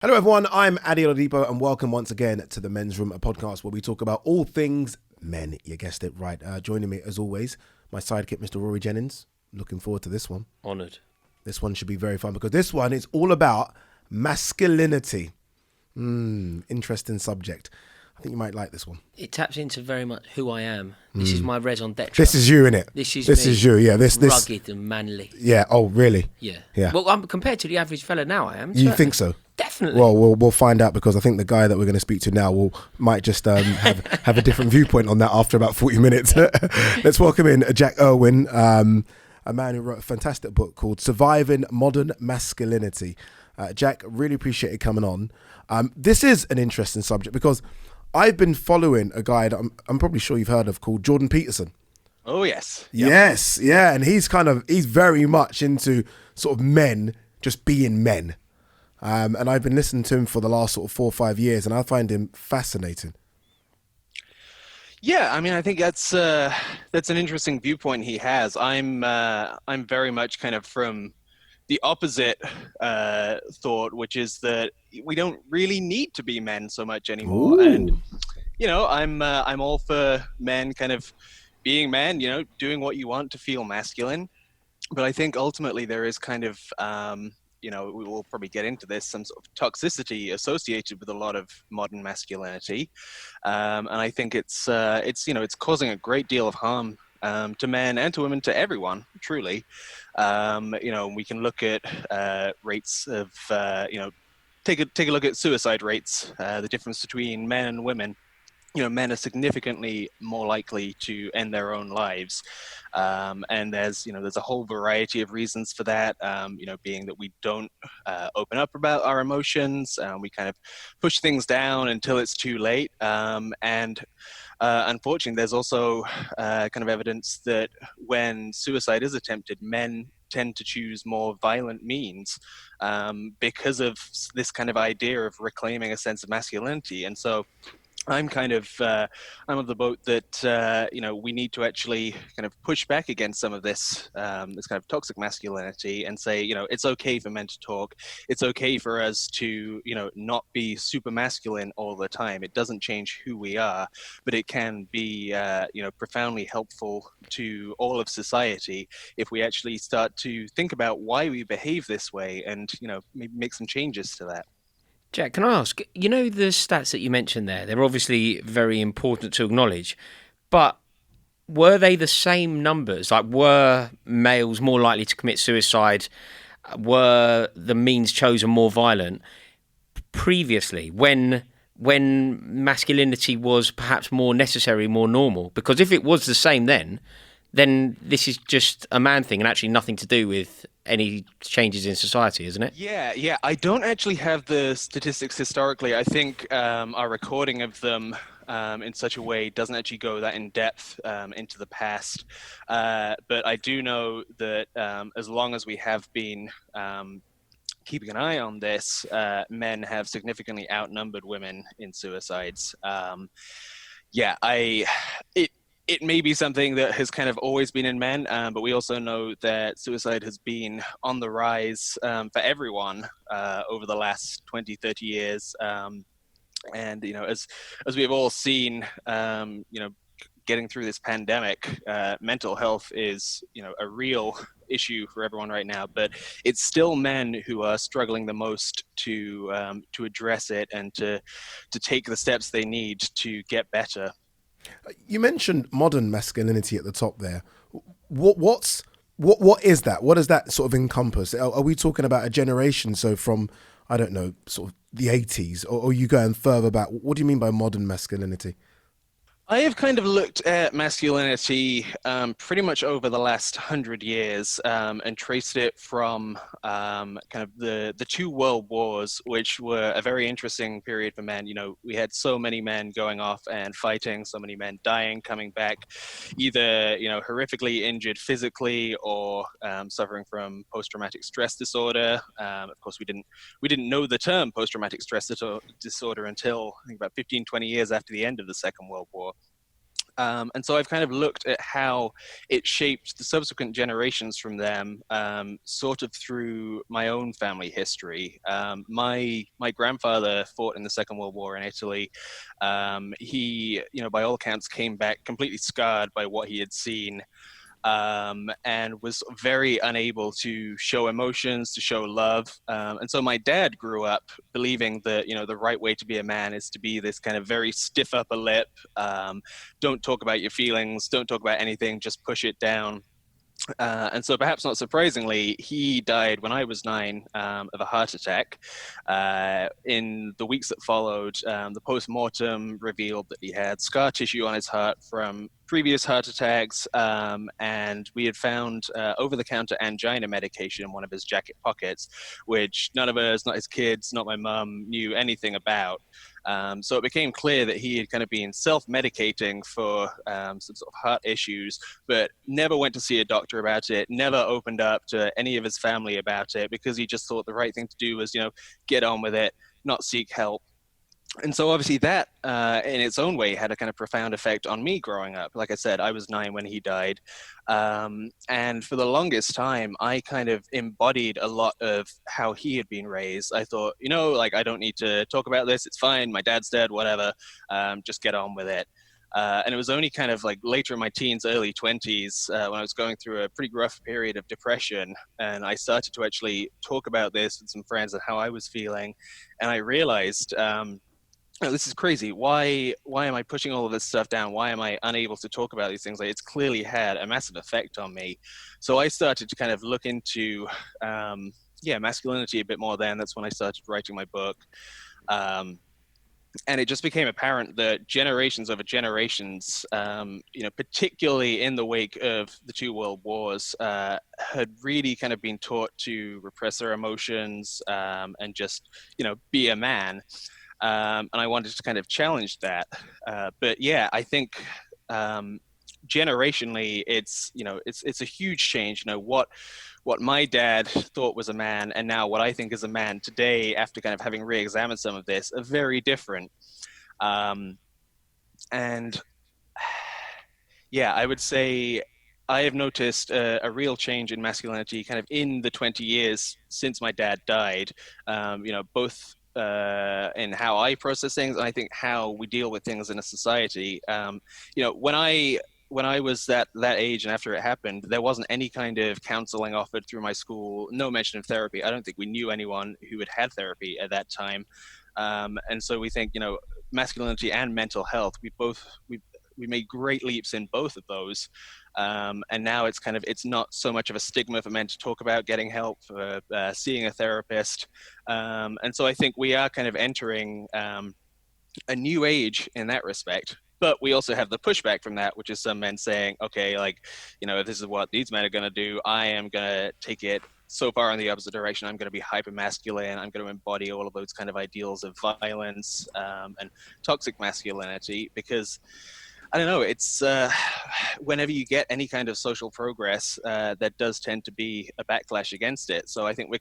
Hello everyone, I'm Adi Oladipo and welcome once again to the Men's Room, a podcast where we talk about all things men. You guessed it right. Joining me as always, my sidekick, Mr. Rory Jennings. Looking forward to this one. Honoured. This one should be very fun because this one is all about masculinity. Interesting subject. I think you might like this one. It taps into very much who I am. This is my raison d'etre. This is you, innit? This is you, yeah. This rugged and manly. Yeah. Oh, really? Yeah. Yeah. Well, compared to the average fella now, I am. You think so? Definitely. Well, we'll find out because I think the guy that we're going to speak to now might just have a different viewpoint on that after about 40 minutes. Let's welcome in Jack Irwin, a man who wrote a fantastic book called Surviving Modern Masculinity. Jack, really appreciate it coming on. This is an interesting subject because I've been following a guy that I'm probably sure you've heard of called Jordan Peterson. Oh, yes. Yep. Yes, yeah. And he's very much into sort of men just being men. And I've been listening to him for the last sort of 4 or 5 years, and I find him fascinating. Yeah, I mean, I think that's an interesting viewpoint he has. I'm very much kind of from the opposite thought, which is that we don't really need to be men so much anymore. Ooh. And I'm all for men kind of being men, doing what you want to feel masculine. But I think ultimately there is kind of we will probably get into this, some sort of toxicity associated with a lot of modern masculinity. And I think it's causing a great deal of harm to men and to women, to everyone, truly. We can look at rates of, take a look at suicide rates, the difference between men and women. Men are significantly more likely to end their own lives. And there's a whole variety of reasons for that, being that we don't open up about our emotions. We kind of push things down until it's too late. And unfortunately, there's also kind of evidence that when suicide is attempted, men tend to choose more violent means because of this kind of idea of reclaiming a sense of masculinity. And so I'm of the boat that we need to actually kind of push back against some of this kind of toxic masculinity and say, it's okay for men to talk. It's okay for us to not be super masculine all the time. It doesn't change who we are, but it can be profoundly helpful to all of society if we actually start to think about why we behave this way and maybe make some changes to that. Jack, can I ask, the stats that you mentioned there, they're obviously very important to acknowledge, but were they the same numbers? Like, were males more likely to commit suicide? Were the means chosen more violent previously when masculinity was perhaps more necessary, more normal? Because if it was the same then this is just a man thing and actually nothing to do with any changes in society, isn't it? Yeah. I don't actually have the statistics historically. I think our recording of them in such a way doesn't actually go that in depth into the past. But I do know that as long as we have been keeping an eye on this, men have significantly outnumbered women in suicides. It may be something that has kind of always been in men, but we also know that suicide has been on the rise for everyone over the last 20, 30 years. And, as we have all seen, getting through this pandemic, mental health is, a real issue for everyone right now, but it's still men who are struggling the most to address it and to take the steps they need to get better. You mentioned modern masculinity at the top there. What is that? What does that sort of encompass? Are we talking about a generation? So from, I don't know, sort of the 80s, or are you going further back? What do you mean by modern masculinity? I have kind of looked at masculinity pretty much over the last 100 years and traced it from kind of the two world wars, which were a very interesting period for men. We had so many men going off and fighting, so many men dying, coming back, either horrifically injured physically or suffering from post-traumatic stress disorder. Of course, we didn't know the term post-traumatic stress disorder until I think about 15, 20 years after the end of the Second World War. And so I've kind of looked at how it shaped the subsequent generations from them, sort of through my own family history. My grandfather fought in the Second World War in Italy. He, by all accounts, came back completely scarred by what he had seen, and was very unable to show emotions, to show love. And so my dad grew up believing that, the right way to be a man is to be this kind of very stiff upper lip. Don't talk about your feelings, don't talk about anything, just push it down. And so, perhaps not surprisingly, he died when I was 9, of a heart attack. In the weeks that followed, the post mortem revealed that he had scar tissue on his heart from previous heart attacks, and we had found over the counter angina medication in one of his jacket pockets, which none of us, not his kids, not my mum, knew anything about. So it became clear that he had kind of been self-medicating for some sort of heart issues, but never went to see a doctor about it, never opened up to any of his family about it, because he just thought the right thing to do was, get on with it, not seek help. And so obviously that in its own way had a kind of profound effect on me growing up. Like I said, I was 9 when he died. And for the longest time, I kind of embodied a lot of how he had been raised. I thought, like, I don't need to talk about this. It's fine. My dad's dead, whatever. Just get on with it. And it was only kind of like later in my teens, early 20s, when I was going through a pretty rough period of depression, and I started to actually talk about this with some friends and how I was feeling. And I realized, oh, this is crazy. Why am I pushing all of this stuff down? Why am I unable to talk about these things? Like, it's clearly had a massive effect on me. So I started to kind of look into, masculinity a bit more then. That's when I started writing my book. And it just became apparent that generations over generations, particularly in the wake of the 2 world wars, had really kind of been taught to repress their emotions, and just, be a man. And I wanted to kind of challenge that. But yeah, I think generationally, it's a huge change. What my dad thought was a man, and now what I think is a man today, after kind of having re-examined some of this, are very different. And yeah, I would say I have noticed a real change in masculinity kind of in the 20 years since my dad died, both in how I process things, and I think how we deal with things in a society. When I was that age and after it happened, there wasn't any kind of counseling offered through my school, no mention of therapy. I don't think we knew anyone who had had therapy at that time. And so we think, masculinity and mental health, we made great leaps in both of those. And now it's not so much of a stigma for men to talk about getting help, for seeing a therapist. And so I think we are kind of entering a new age in that respect. But we also have the pushback from that, which is some men saying, okay, like, if this is what these men are going to do, I am going to take it so far in the opposite direction. I'm going to be hyper masculine. I'm going to embody all of those kind of ideals of violence, and toxic masculinity, because I don't know. It's whenever you get any kind of social progress, there does tend to be a backlash against it. So I think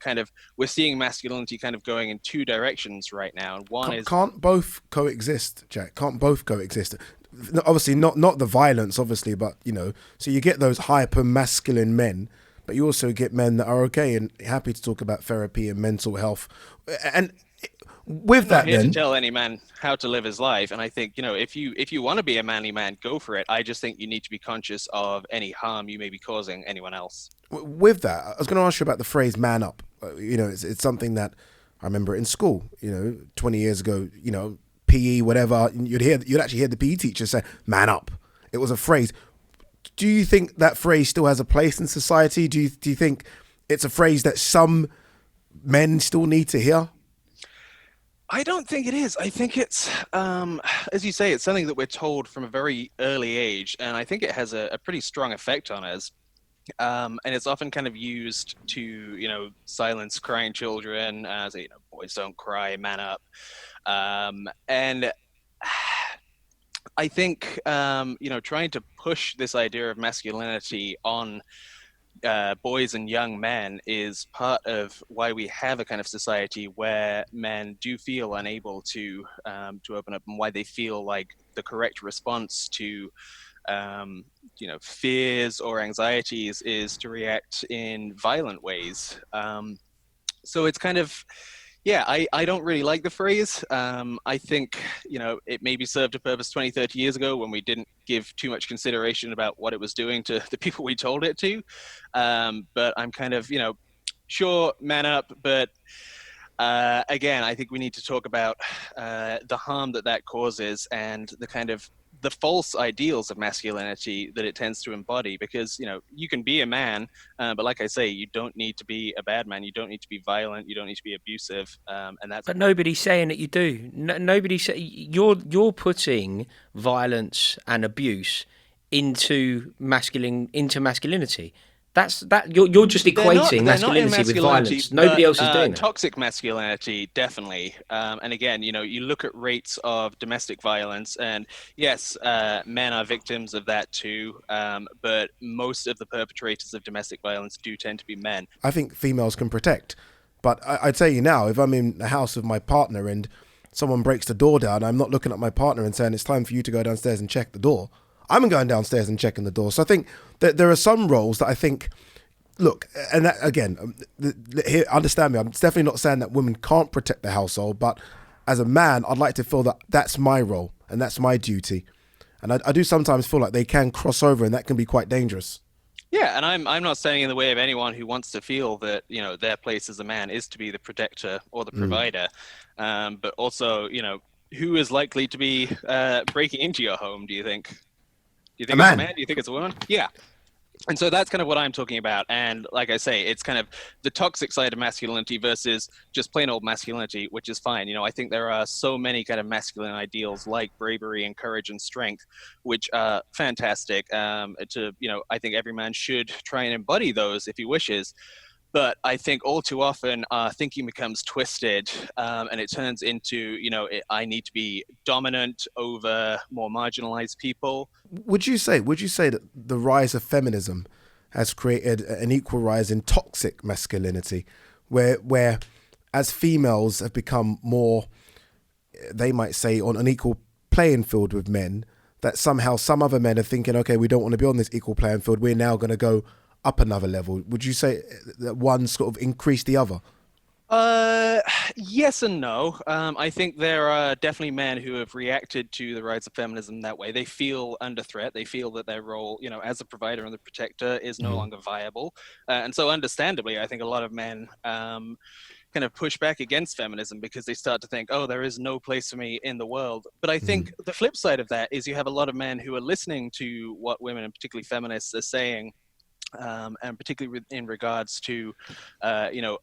we're seeing masculinity kind of going in 2 directions right now. And one is, can't both coexist, Jack? Can't both coexist? Obviously, not the violence, obviously, but so you get those hyper masculine men, but you also get men that are okay and happy to talk about therapy and mental health, and with I'm that, not here then to tell any man how to live his life. And I think, if you want to be a manly man, go for it. I just think you need to be conscious of any harm you may be causing anyone else. with that, I was going to ask you about the phrase "man up." It's something that I remember in school. 20 years ago. PE, whatever. You'd actually hear the PE teacher say "man up." It was a phrase. Do you think that phrase still has a place in society? Do you think it's a phrase that some men still need to hear? I don't think it is. I think it's, as you say, it's something that we're told from a very early age, and I think it has a pretty strong effect on us. And it's often kind of used to, silence crying children, say, boys don't cry, man up. And I think, trying to push this idea of masculinity on boys and young men is part of why we have a kind of society where men do feel unable to open up, and why they feel like the correct response to fears or anxieties is to react in violent ways. So it's kind of, yeah, I don't really like the phrase. I think, it maybe served a purpose 20, 30 years ago when we didn't give too much consideration about what it was doing to the people we told it to. But I'm kind of, sure, man up, but again, I think we need to talk about the harm that causes and the kind of the false ideals of masculinity that it tends to embody, because you can be a man, but like I say, you don't need to be a bad man, you don't need to be violent, you don't need to be abusive, and that's. But nobody's saying that you do. You're putting violence and abuse into masculinity. You're just equating masculinity with violence. Nobody else is doing that. Toxic masculinity, definitely. And again, you look at rates of domestic violence, and yes, men are victims of that too. But most of the perpetrators of domestic violence do tend to be men. I think females can protect, but I'd tell you now, if I'm in the house with my partner and someone breaks the door down, I'm not looking at my partner and saying it's time for you to go downstairs and check the door. I'm going downstairs and checking the door. So I think that there are some roles that I think, look, and that, again, here, understand me, I'm definitely not saying that women can't protect the household, but as a man, I'd like to feel that that's my role and that's my duty. And I do sometimes feel like they can cross over, and that can be quite dangerous. Yeah, and I'm not standing in the way of anyone who wants to feel that their place as a man is to be the protector or the provider, but also who is likely to be breaking into your home? Do you think? Do you think it's a man? Do you think it's a woman? Yeah. And so that's kind of what I'm talking about. And like I say, it's kind of the toxic side of masculinity versus just plain old masculinity, which is fine. I think there are so many kind of masculine ideals like bravery and courage and strength, which are fantastic. I think every man should try and embody those if he wishes. But I think all too often thinking becomes twisted, and it turns into, I need to be dominant over more marginalized people. Would you say that the rise of feminism has created an equal rise in toxic masculinity, where as females have become more, they might say, on an equal playing field with men, that somehow some other men are thinking, okay, we don't want to be on this equal playing field, we're now going to go up another level? Would you say that one sort of increased the other? Yes and no. I think there are definitely men who have reacted to the rise of feminism that way. They feel under threat. They feel that their role, as a provider and the protector is no longer viable. And so understandably, I think a lot of men kind of push back against feminism because they start to think, oh, there is no place for me in the world. But I think the flip side of that is you have a lot of men who are listening to what women, and particularly feminists, are saying, and particularly in regards to,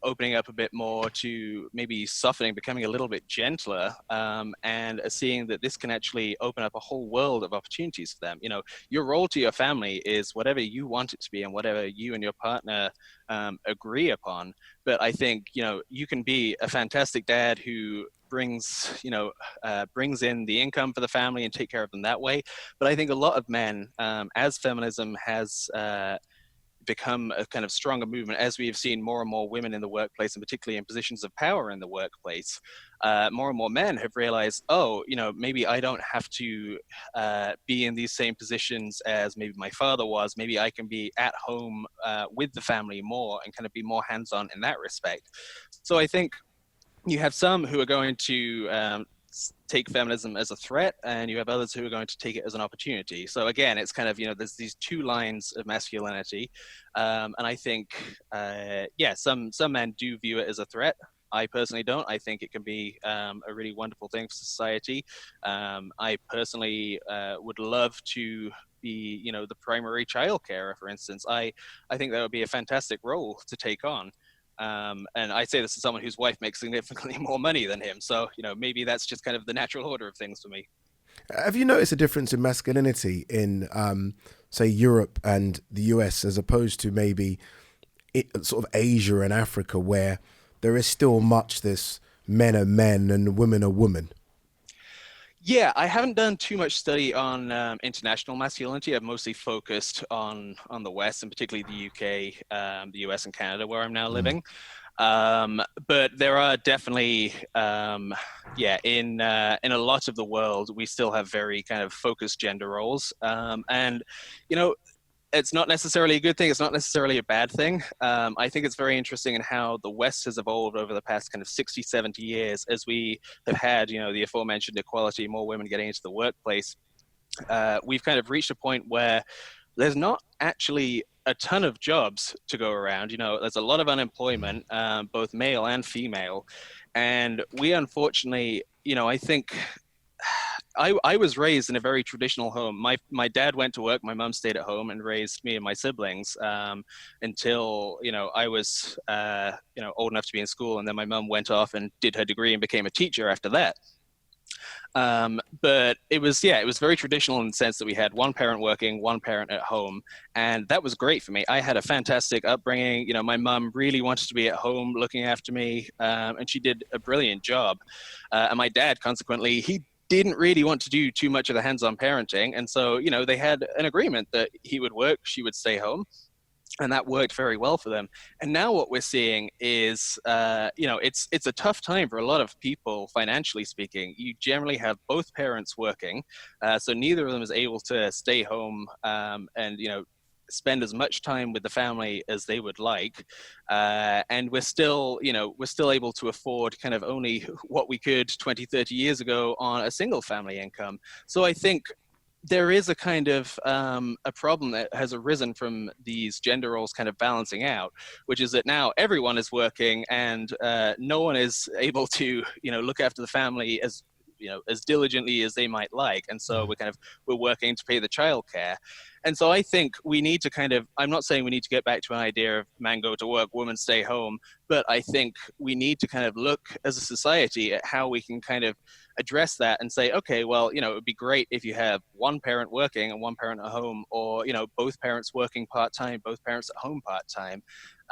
opening up a bit more to maybe softening, becoming a little bit gentler, and seeing that this can actually open up a whole world of opportunities for them. Your role to your family is whatever you want it to be and whatever you and your partner agree upon. But I think, you can be a fantastic dad who brings in the income for the family and take care of them that way. But I think a lot of men, as feminism has become a kind of stronger movement, as we have seen more and more women in the workplace, and particularly in positions of power in the workplace, more and more men have realized, maybe I don't have to be in these same positions as maybe my father was. Maybe I can be at home with the family more and kind of be more hands-on in that respect. So I think you have some who are going to take feminism as a threat, and you have others who are going to take it as an opportunity. So again, it's kind of, there's these two lines of masculinity. And I think, some men do view it as a threat. I personally don't. I think it can be a really wonderful thing for society. I personally would love to be, the primary child carer, for instance. I think that would be a fantastic role to take on. And I say this as someone whose wife makes significantly more money than him. So, maybe that's just kind of the natural order of things for me. Have you noticed a difference in masculinity in, say, Europe and the US, as opposed to maybe sort of Asia and Africa, where there is still much this men are men and women are women? Yeah, I haven't done too much study on international masculinity. I've mostly focused on the West, and particularly the UK, the US and Canada, where I'm now living. But there are definitely, in a lot of the world, we still have very kind of focused gender roles, and you know, it's not necessarily a good thing. It's not necessarily a bad thing. I think it's very interesting in how the West has evolved over the past kind of 60, 70 years as we have had, the aforementioned equality, more women getting into the workplace. We've kind of reached a point where there's not actually a ton of jobs to go around. There's a lot of unemployment, both male and female. And we unfortunately, I think I was raised in a very traditional home. My dad went to work. My mom stayed at home and raised me and my siblings until I was old enough to be in school. And then my mom went off and did her degree and became a teacher after that. But it was very traditional in the sense that we had one parent working, one parent at home. And that was great for me. I had a fantastic upbringing. My mom really wanted to be at home looking after me. And she did a brilliant job. And my dad, consequently, he didn't really want to do too much of the hands-on parenting. And so, they had an agreement that he would work, she would stay home. And that worked very well for them. And now what we're seeing is, it's a tough time for a lot of people, financially speaking. You generally have both parents working, so neither of them is able to stay home and spend as much time with the family as they would like. And we're still able to afford kind of only what we could 20, 30 years ago on a single family income. So I think there is a kind of a problem that has arisen from these gender roles kind of balancing out, which is that now everyone is working and no one is able to, look after the family as diligently as they might like. And so we're working to pay the childcare. And so I think we need to I'm not saying we need to get back to an idea of man go to work, woman stay home, but I think we need to kind of look as a society at how we can kind of address that and say, okay, well, it would be great if you have one parent working and one parent at home, or, both parents working part-time, both parents at home part-time.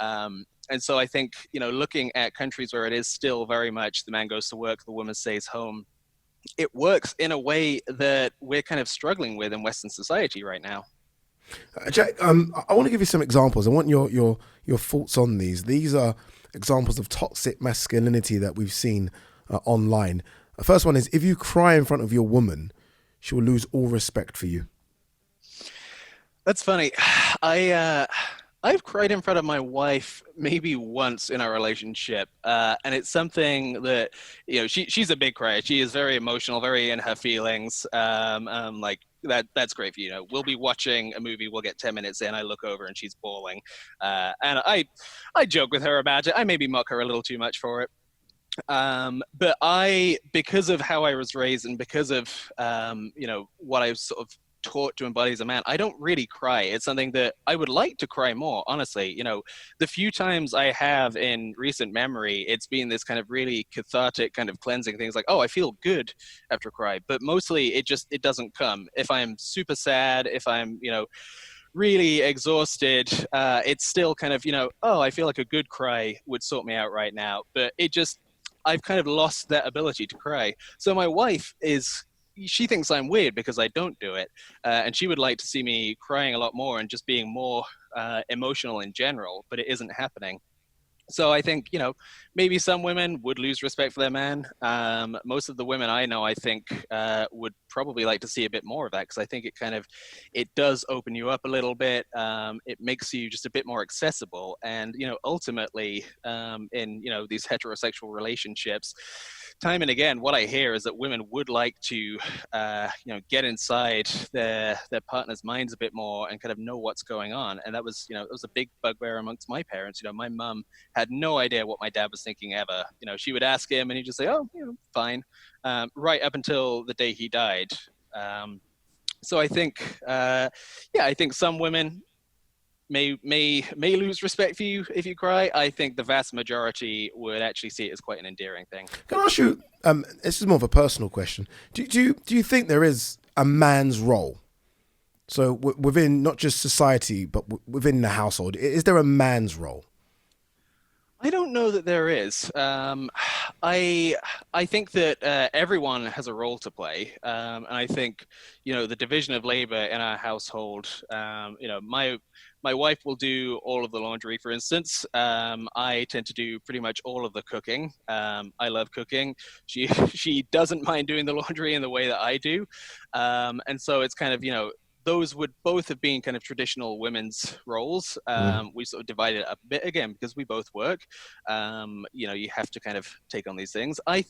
And so I think, looking at countries where it is still very much the man goes to work, the woman stays home, it works in a way that we're kind of struggling with in Western society right now. Jack, I want to give you some examples. I want your thoughts on these. These are examples of toxic masculinity that we've seen online. The first one is, if you cry in front of your woman, she will lose all respect for you. That's funny. I've cried in front of my wife maybe once in our relationship, and it's something that she's a big crier. She is very emotional, very in her feelings. Like that's great for you. We'll be watching a movie, we'll get 10 minutes in, I look over and she's bawling, and I joke with her about it. I maybe mock her a little too much for it. But because of how I was raised and because of what I was sort of taught to embody as a man, I don't really cry. It's something that I would like to cry more, honestly. The few times I have in recent memory, it's been this kind of really cathartic kind of cleansing things like, oh, I feel good after a cry. But mostly it doesn't come. If I'm super sad, if I'm, really exhausted, it's still kind of, oh, I feel like a good cry would sort me out right now. But I've kind of lost that ability to cry. So my wife she thinks I'm weird because I don't do it. And she would like to see me crying a lot more and just being more emotional in general, but it isn't happening. So I think, maybe some women would lose respect for their man. Most of the women I know, I think, would probably like to see a bit more of that, because I think it does open you up a little bit. It makes you just a bit more accessible. And, ultimately, in, these heterosexual relationships, time and again, what I hear is that women would like to, get inside their partner's minds a bit more and kind of know what's going on. And that was, it was a big bugbear amongst my parents. My mum had no idea what my dad was thinking ever. She would ask him and he'd just say, oh, fine. Right up until the day he died. So I think, I think some women may lose respect for you if you cry. I think the vast majority would actually see it as quite an endearing thing. Can I ask you, this is more of a personal question. Do you think there is a man's role? So within not just society, but within the household, is there a man's role? I don't know that there is. I think that everyone has a role to play, and I think the division of labor in our household. My wife will do all of the laundry, for instance. I tend to do pretty much all of the cooking. I love cooking. She doesn't mind doing the laundry in the way that I do, and so it's kind of those would both have been kind of traditional women's roles. We sort of divided it up a bit again because we both work. You have to kind of take on these things. I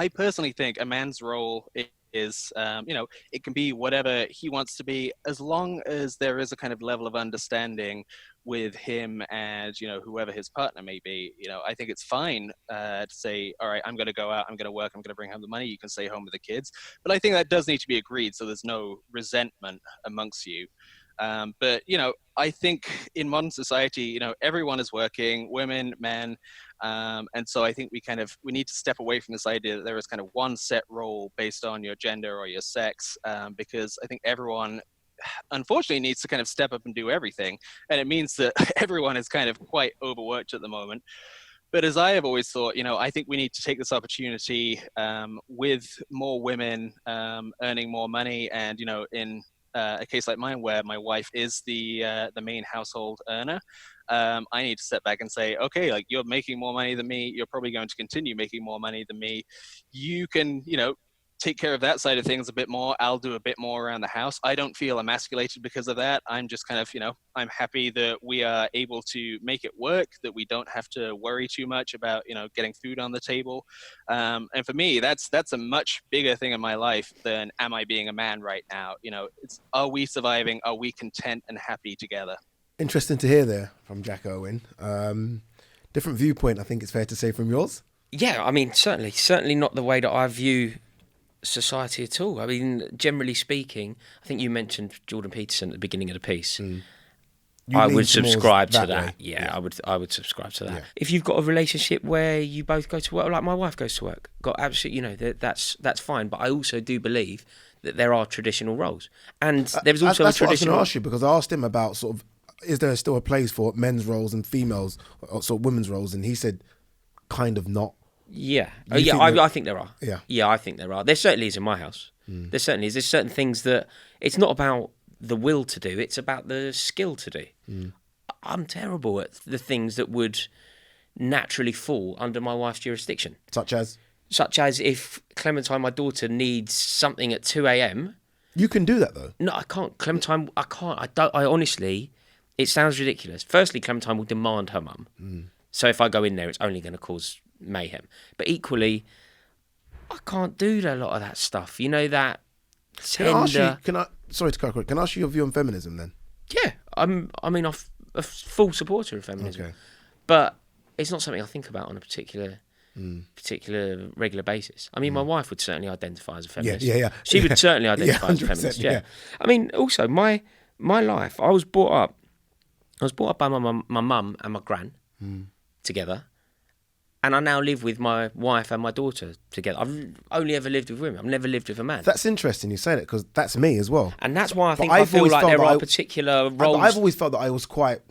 personally think a man's role is, it can be whatever he wants to be, as long as there is a kind of level of understanding with him and, whoever his partner may be. I think it's fine to say, all right, I'm going to go out, I'm going to work, I'm going to bring home the money, you can stay home with the kids. But I think that does need to be agreed so there's no resentment amongst you. But I think in modern society, everyone is working, women, men, and so I think we need to step away from this idea that there is kind of one set role based on your gender or your sex, because I think everyone unfortunately needs to kind of step up and do everything, and it means that everyone is kind of quite overworked at the moment. But as I have always thought, I think we need to take this opportunity with more women earning more money, and in a case like mine where my wife is the main household earner, I need to step back and say, okay, like, you're making more money than me, you're probably going to continue making more money than me. You can, take care of that side of things a bit more. I'll do a bit more around the house. I don't feel emasculated because of that. I'm just kind of, I'm happy that we are able to make it work, that we don't have to worry too much about, getting food on the table. And for me, that's a much bigger thing in my life than am I being a man right now? It's, are we surviving? Are we content and happy together? Interesting to hear there from Jack Owen. Different viewpoint, I think it's fair to say, from yours. Yeah, I mean, certainly not the way that I view society at all. I mean, generally speaking, I think you mentioned Jordan Peterson at the beginning of the piece. I would subscribe to that. Yeah, I would subscribe to that. Yeah. If you've got a relationship where you both go to work, like my wife goes to work, got absolutely, that's fine. But I also do believe that there are traditional roles, and there's also that's a traditional. What I was going to ask you, because I asked him about sort of, is there still a place for men's roles and females, or sort of women's roles, and he said, kind of not. Yeah, I think there are. Yeah, I think there are. There certainly is in my house. There certainly is. There's certain things that it's not about the will to do; it's about the skill to do. I'm terrible at the things that would naturally fall under my wife's jurisdiction. Such as if Clementine, my daughter, needs something at 2 a.m. You can do that though. No, I can't. Clementine, I can't. I don't. I honestly, it sounds ridiculous. Firstly, Clementine will demand her mum. So if I go in there, it's only going to cause mayhem. But equally, I can't do a lot of that stuff. That tender. Sorry to cut quick. Can I ask you your view on feminism then? Yeah, I'm a full supporter of feminism. Okay. But it's not something I think about on a particular regular basis. I mean, my wife would certainly identify as a feminist. Yeah. She would certainly identify as a feminist. Yeah. I mean, also my life. I was brought up by my mum and my gran together. And I now live with my wife and my daughter together. I've only ever lived with women. I've never lived with a man. That's interesting you say that, because that's me as well. And that's why I feel like there are particular roles. I've always felt that I was quite,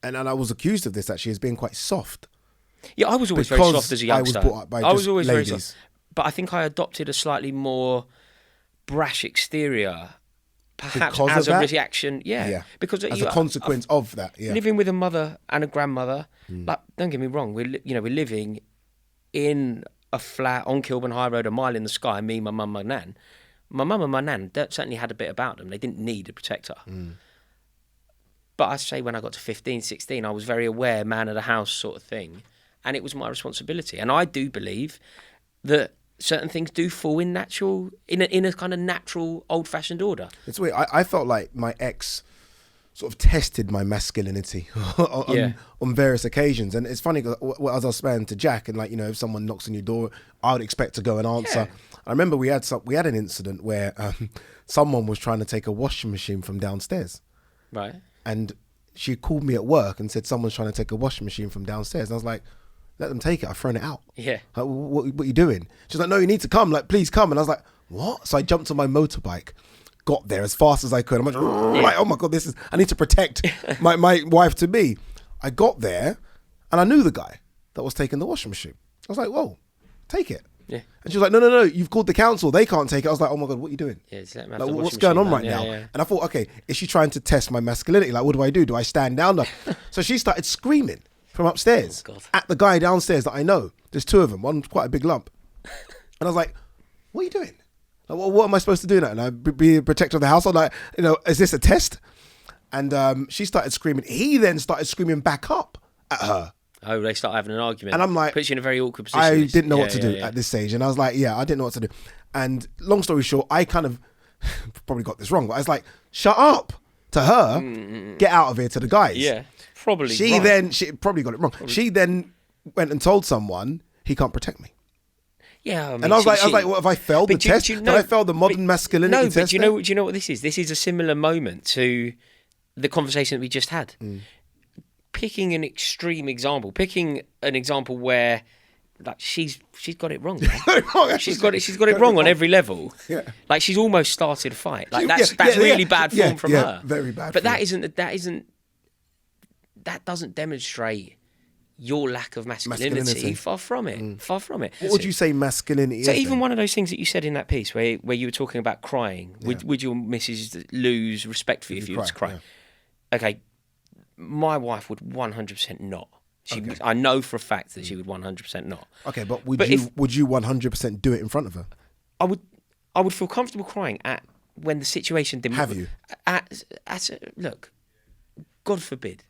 and I was accused of this actually, as being quite soft. Yeah, I was always very soft as a youngster. I was brought up by just ladies. Very soft. But I think I adopted a slightly more brash exterior, perhaps because as of a that? reaction. Yeah. Because as a consequence of that. Yeah. Living with a mother and a grandmother, like, don't get me wrong, we're living in a flat on Kilburn High Road, a mile in the sky, me, my mum, my nan. My mum and my nan certainly had a bit about them. They didn't need a protector. But I say when I got to 15, 16, I was very aware, man of the house sort of thing. And it was my responsibility. And I do believe that certain things do fall in a kind of natural, old-fashioned order. It's weird. I felt like my ex sort of tested my masculinity on various occasions. And it's funny, because as I was saying to Jack, and if someone knocks on your door, I would expect to go and answer. Yeah. I remember we had an incident where someone was trying to take a washing machine from downstairs. Right. And she called me at work and said, someone's trying to take a washing machine from downstairs. And I was like, let them take it. I've thrown it out. Yeah. Like, what are you doing? She's like, no, you need to come. Like, please come. And I was like, what? So I jumped on my motorbike, got there as fast as I could. I'm like, oh my God, I need to protect my wife to be. I got there. And I knew the guy that was taking the washing machine. I was like, whoa, take it. Yeah. And she was like, no, you've called the council. They can't take it. I was like, oh my God, what are you doing? Yeah, Like, what's going on right now? And I thought, okay, is she trying to test my masculinity? Like, what do I do? Do I stand down? So she started screaming from upstairs at the guy downstairs that I know. There's two of them. One's quite a big lump. And I was like, what are you doing? Like, what am I supposed to do now? And I be a protector of the house? I'm like, is this a test? And she started screaming. He then started screaming back up at her. Oh, they start having an argument. And I'm like... Puts you in a very awkward position. I didn't know what to do at this stage. And I was like, I didn't know what to do. And long story short, I kind of probably got this wrong, but I was like, shut up to her, get out of here to the guys. Yeah, probably She probably got it wrong. Probably. She then went and told someone he can't protect me. Yeah, I mean, and I was like, what have I failed the test? Did I fail the modern masculinity test? No, but do you know what this is? This is a similar moment to the conversation that we just had. Picking an extreme example, picking an example where like she's got it wrong. she's got it wrong on every level. Yeah. Like she's almost started a fight. Like that's really bad form from her. Very bad. But that doesn't demonstrate your lack of masculinity. Far from it. Far from it. What would you say masculinity is? So even one of those things that you said in that piece where you were talking about crying, would your missus lose respect for you if you were to cry? Yeah. Okay. My wife would 100% not. I know for a fact that she would 100% not. Okay, but would you 100% do it in front of her? I would feel comfortable crying when the situation didn't. Have you? Look, God forbid.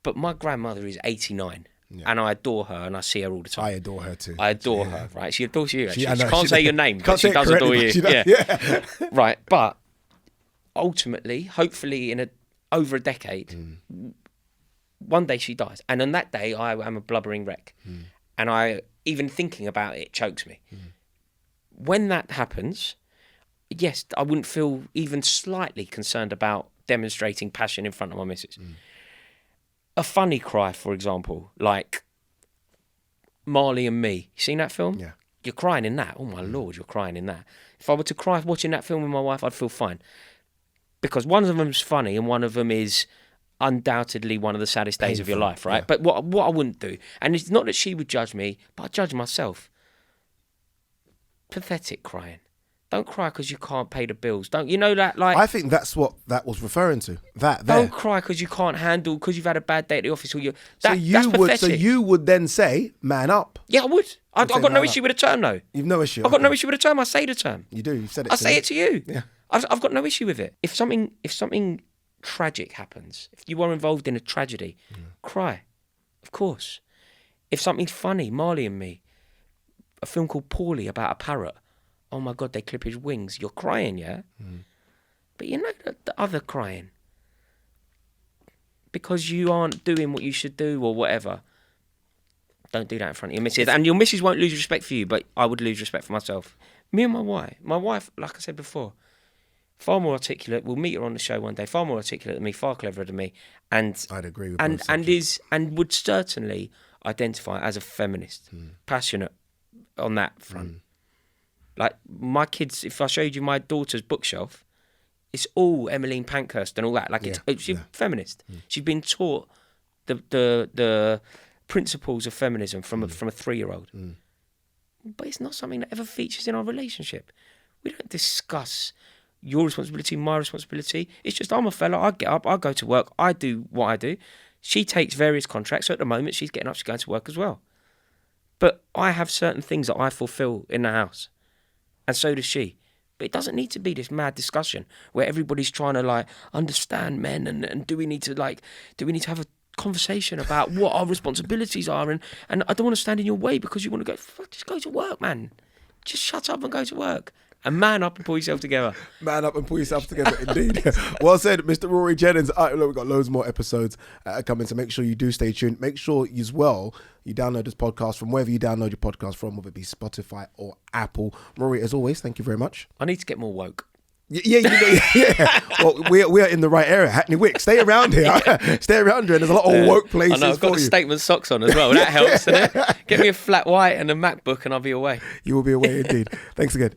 But my grandmother is 89. Yeah. And I adore her, and I see her all the time. I adore her too. I adore her, right? She adores you, actually. She can't say your name, but she does adore you. Yeah. Right, but ultimately, hopefully over a decade, one day she dies. And on that day, I am a blubbering wreck. And even thinking about it chokes me. When that happens, yes, I wouldn't feel even slightly concerned about demonstrating passion in front of my missus. A funny cry, for example, like Marley and Me. You seen that film? Yeah. You're crying in that. Oh, my Lord, you're crying in that. If I were to cry watching that film with my wife, I'd feel fine. Because one of them is funny and one of them is undoubtedly one of the saddest days of your life, right? Yeah. But what I wouldn't do, and it's not that she would judge me, but I judge myself. Pathetic crying. Don't cry because you can't pay the bills. Don't you know that? Like, I think that's what that was referring to. Don't cry because you can't handle, because you've had a bad day at the office. So you would then say, man up. Yeah, I would. I've got no issue with the term, though. You've no issue. I've got no issue with the term. I say the term. You do. You've said it. I say it to you. Yeah. I've got no issue with it. If something tragic happens, if you are involved in a tragedy, cry, of course. If something's funny, Marley and Me, a film called Paulie about a parrot. Oh my God, they clip his wings. You're crying, yeah? But you know the other crying. Because you aren't doing what you should do or whatever. Don't do that in front of your missus. And your missus won't lose respect for you, but I would lose respect for myself. Me and my wife. My wife, like I said before, far more articulate. We'll meet her on the show one day. Far more articulate than me, far cleverer than me. And I'd agree with and would certainly identify as a feminist. Passionate on that front. Like my kids, if I showed you my daughter's bookshelf, it's all Emmeline Pankhurst and all that. Like she's feminist. She's been taught the principles of feminism from a 3-year-old. But it's not something that ever features in our relationship. We don't discuss your responsibility, my responsibility. It's just I'm a fella. I get up, I go to work, I do what I do. She takes various contracts. So at the moment, she's getting up, she's going to work as well. But I have certain things that I fulfil in the house. And so does she. But it doesn't need to be this mad discussion where everybody's trying to like understand men and do we need to have a conversation about what our responsibilities are and I don't want to stand in your way because you want to go, just go to work, man. Just shut up and go to work. And man up and pull yourself together. Man up and pull yourself together, indeed. Well said, Mr. Rory Jennings. We've got loads more episodes coming, so make sure you do stay tuned. Make sure as well you download this podcast from wherever you download your podcast from, whether it be Spotify or Apple. Rory, as always, thank you very much. I need to get more woke. Yeah. Well, we are in the right area, Hackney Wick. Stay around here. Stay around here, and there's a lot of woke places. I know, I've got the statement socks on as well. That helps, doesn't it? Get me a flat white and a MacBook, and I'll be away. You will be away indeed. Thanks again.